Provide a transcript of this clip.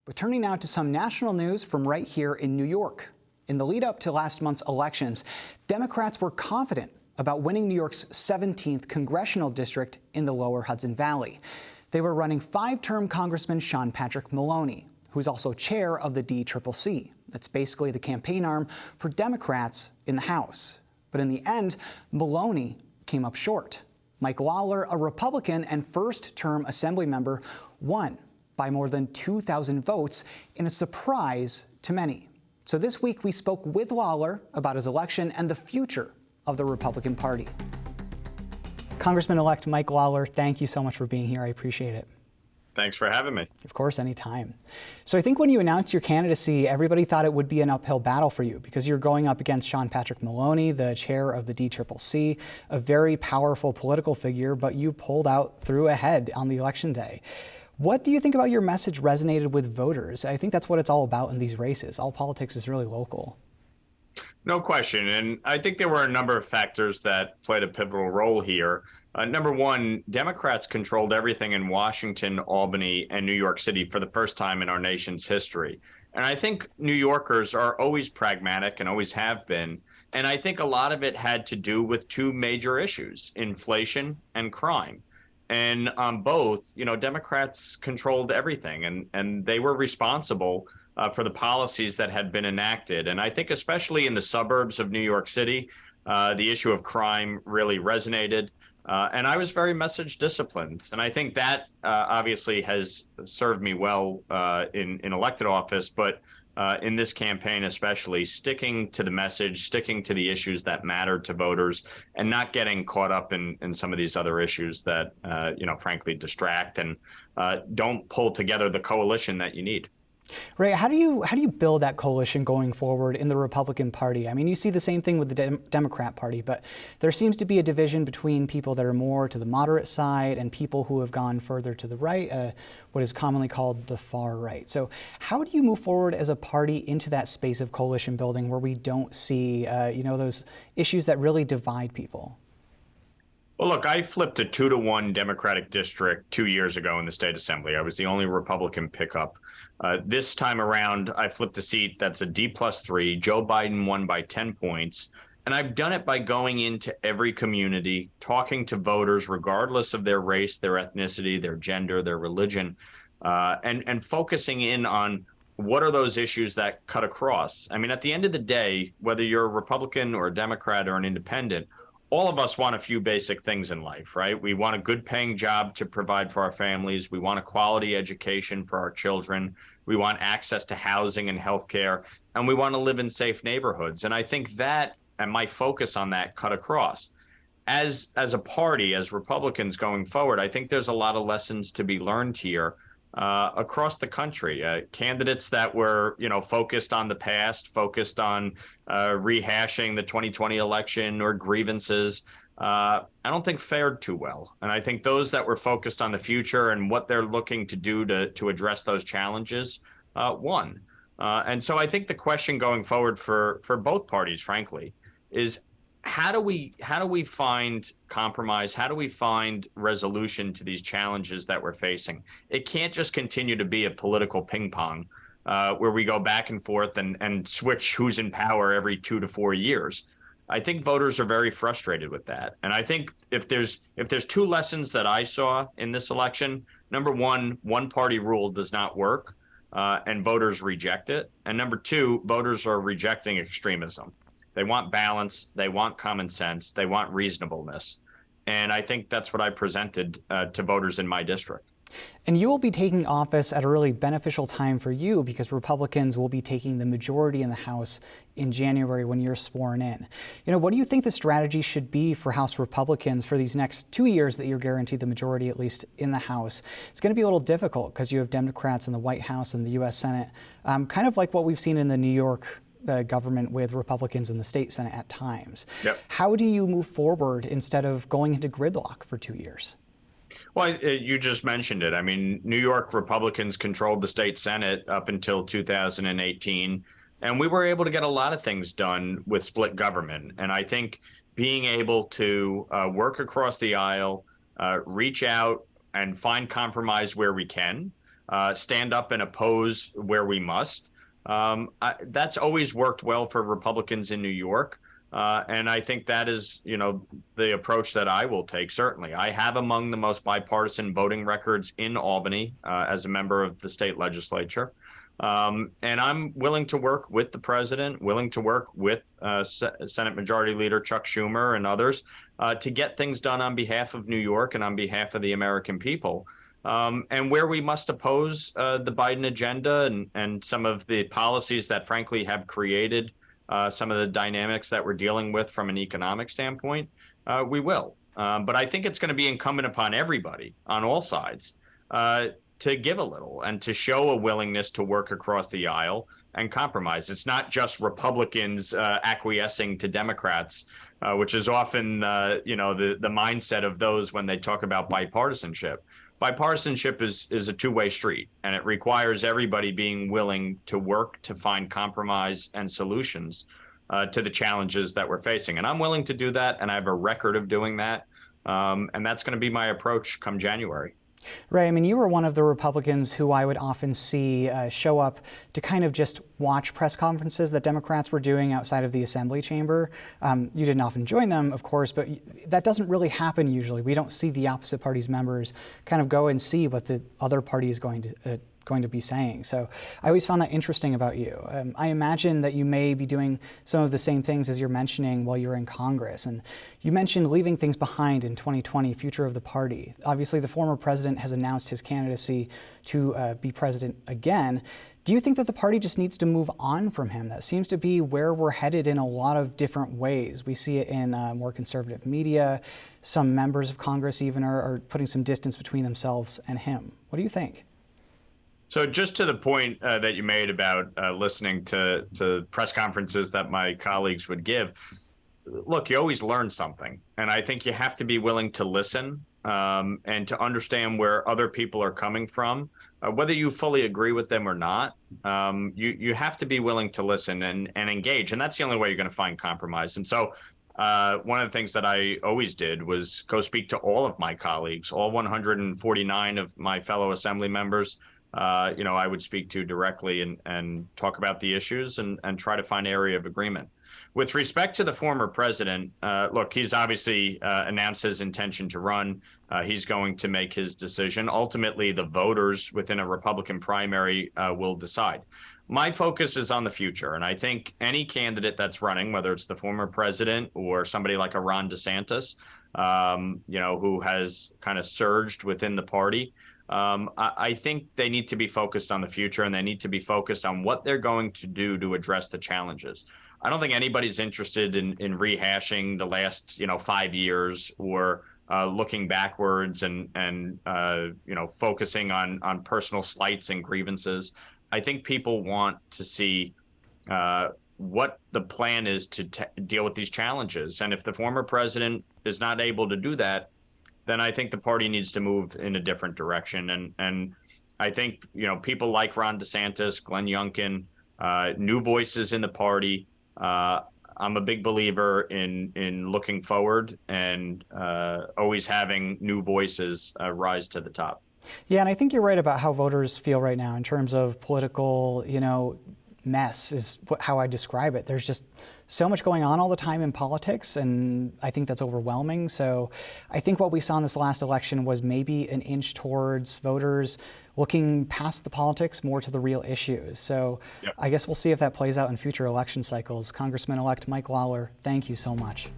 But turning now to some national news from right here in New York. In the lead up to last month's elections, Democrats were confident about winning New York's 17th congressional district in the lower Hudson Valley. They were running five-term Congressman Sean Patrick Maloney, who's also chair of the DCCC. That's basically the campaign arm for Democrats in the House. But in the end, Maloney came up short. Mike Lawler, a Republican and first-term Assembly member, won by more than 2,000 votes in a surprise to many. So this week we spoke with Lawler about his election and the future of the Republican Party. Congressman-elect Mike Lawler, thank you so much for being here. I appreciate it. Thanks for having me. Of course, anytime. So I think when you announced your candidacy, everybody thought it would be an uphill battle for you because you're going up against Sean Patrick Maloney, the chair of the DCCC, a very powerful political figure, but you pulled out through ahead on the election day. What do you think about your message resonated with voters? I think that's what it's all about in these races. All politics is really local. No question. And I think there were a number of factors that played a pivotal role here. Number one, Democrats controlled everything in Washington, Albany, and New York City for the first time in our nation's history. And I think New Yorkers are always pragmatic and always have been. And I think a lot of it had to do with two major issues, inflation and crime. And on both, Democrats controlled everything, and they were responsible for the policies that had been enacted. And I think especially in the suburbs of New York City, the issue of crime really resonated. And I was very message disciplined. And I think that obviously has served me well in elected office, but in this campaign especially, sticking to the message, sticking to the issues that matter to voters, and not getting caught up in some of these other issues that, frankly, distract and don't pull together the coalition that you need. Ray, how do you build that coalition going forward in the Republican Party? I mean, you see the same thing with the Democrat Party, but there seems to be a division between people that are more to the moderate side and people who have gone further to the right, what is commonly called the far right. So how do you move forward as a party into that space of coalition building where we don't see, those issues that really divide people? Well, look, I flipped a 2-to-1 Democratic district 2 years ago in the state assembly. I was the only Republican pickup. This time around, I flipped a seat that's a D+3. Joe Biden won by 10 points. And I've done it by going into every community, talking to voters, regardless of their race, their ethnicity, their gender, their religion, and focusing in on what are those issues that cut across. I mean, at the end of the day, whether you're a Republican or a Democrat or an independent, all of us want a few basic things in life, right? We want a good paying job to provide for our families. We want a quality education for our children. We want access to housing and healthcare, and we want to live in safe neighborhoods. And I think that, and my focus on that, cut across. As a party, as Republicans going forward, I think there's a lot of lessons to be learned here across the country. Candidates that were, focused on the past, focused on rehashing the 2020 election or grievances, I don't think fared too well. And I think those that were focused on the future and what they're looking to do to address those challenges won. And so I think the question going forward for both parties, frankly, is how do we find compromise? How do we find resolution to these challenges that we're facing? It can't just continue to be a political ping pong where we go back and forth and switch who's in power every 2 to 4 years. I think voters are very frustrated with that. And I think if there's two lessons that I saw in this election, number one party rule does not work and voters reject it. And number two, voters are rejecting extremism. They want balance, they want common sense, they want reasonableness. And I think that's what I presented to voters in my district. And you will be taking office at a really beneficial time for you because Republicans will be taking the majority in the House in January when you're sworn in. What do you think the strategy should be for House Republicans for these next 2 years that you're guaranteed the majority, at least in the House? It's going to be a little difficult because you have Democrats in the White House and the U.S. Senate, kind of like what we've seen in the New York government with Republicans in the state Senate at times. Yep. How do you move forward instead of going into gridlock for 2 years? Well, you just mentioned it. I mean, New York Republicans controlled the state Senate up until 2018, and we were able to get a lot of things done with split government. And I think being able to work across the aisle, reach out and find compromise where we can, stand up and oppose where we must. That's always worked well for Republicans in New York. And I think that is, the approach that I will take. Certainly, I have among the most bipartisan voting records in Albany as a member of the state legislature. And I'm willing to work with the president, willing to work with Senate Majority Leader Chuck Schumer and others to get things done on behalf of New York and on behalf of the American people. And where we must oppose the Biden agenda and some of the policies that, frankly, have created some of the dynamics that we're dealing with from an economic standpoint, we will. But I think it's going to be incumbent upon everybody on all sides to give a little and to show a willingness to work across the aisle and compromise. It's not just Republicans acquiescing to Democrats, which is often, the mindset of those when they talk about bipartisanship. Bipartisanship is a two-way street, and it requires everybody being willing to work to find compromise and solutions to the challenges that we're facing. And I'm willing to do that, and I have a record of doing that. And that's going to be my approach come January. Ray, I mean, you were one of the Republicans who I would often see show up to kind of just watch press conferences that Democrats were doing outside of the Assembly chamber. You didn't often join them, of course, but that doesn't really happen usually. We don't see the opposite party's members kind of go and see what the other party is going to be saying. So I always found that interesting about you. I imagine that you may be doing some of the same things as you're mentioning while you're in Congress. And you mentioned leaving things behind in 2020, future of the party. Obviously, the former president has announced his candidacy to be president again. Do you think that the party just needs to move on from him? That seems to be where we're headed in a lot of different ways. We see it in more conservative media. Some members of Congress even are putting some distance between themselves and him. What do you think? So just to the point that you made about listening to press conferences that my colleagues would give, look, you always learn something. And I think you have to be willing to listen and to understand where other people are coming from, whether you fully agree with them or not. You have to be willing to listen and engage. And that's the only way you're going to find compromise. And so one of the things that I always did was go speak to all of my colleagues, all 149 of my fellow Assembly members. I would speak to directly and talk about the issues and try to find area of agreement. With respect to the former president, look, he's obviously announced his intention to run. He's going to make his decision. Ultimately, the voters within a Republican primary will decide. My focus is on the future, and I think any candidate that's running, whether it's the former president or somebody like a Ron DeSantis, who has kind of surged within the party, I think they need to be focused on the future, and they need to be focused on what they're going to do to address the challenges. I don't think anybody's interested in rehashing the last 5 years or looking backwards and focusing on personal slights and grievances. I think people want to see what the plan is to deal with these challenges. And if the former president is not able to do that, then I think the party needs to move in a different direction. And I think, people like Ron DeSantis, Glenn Youngkin, new voices in the party. I'm a big believer in looking forward and always having new voices rise to the top. Yeah, and I think you're right about how voters feel right now in terms of political, mess is how I describe it. There's just so much going on all the time in politics, and I think that's overwhelming. So I think what we saw in this last election was maybe an inch towards voters looking past the politics more to the real issues. So yep. I guess we'll see if that plays out in future election cycles. Congressman-elect Mike Lawler, thank you so much.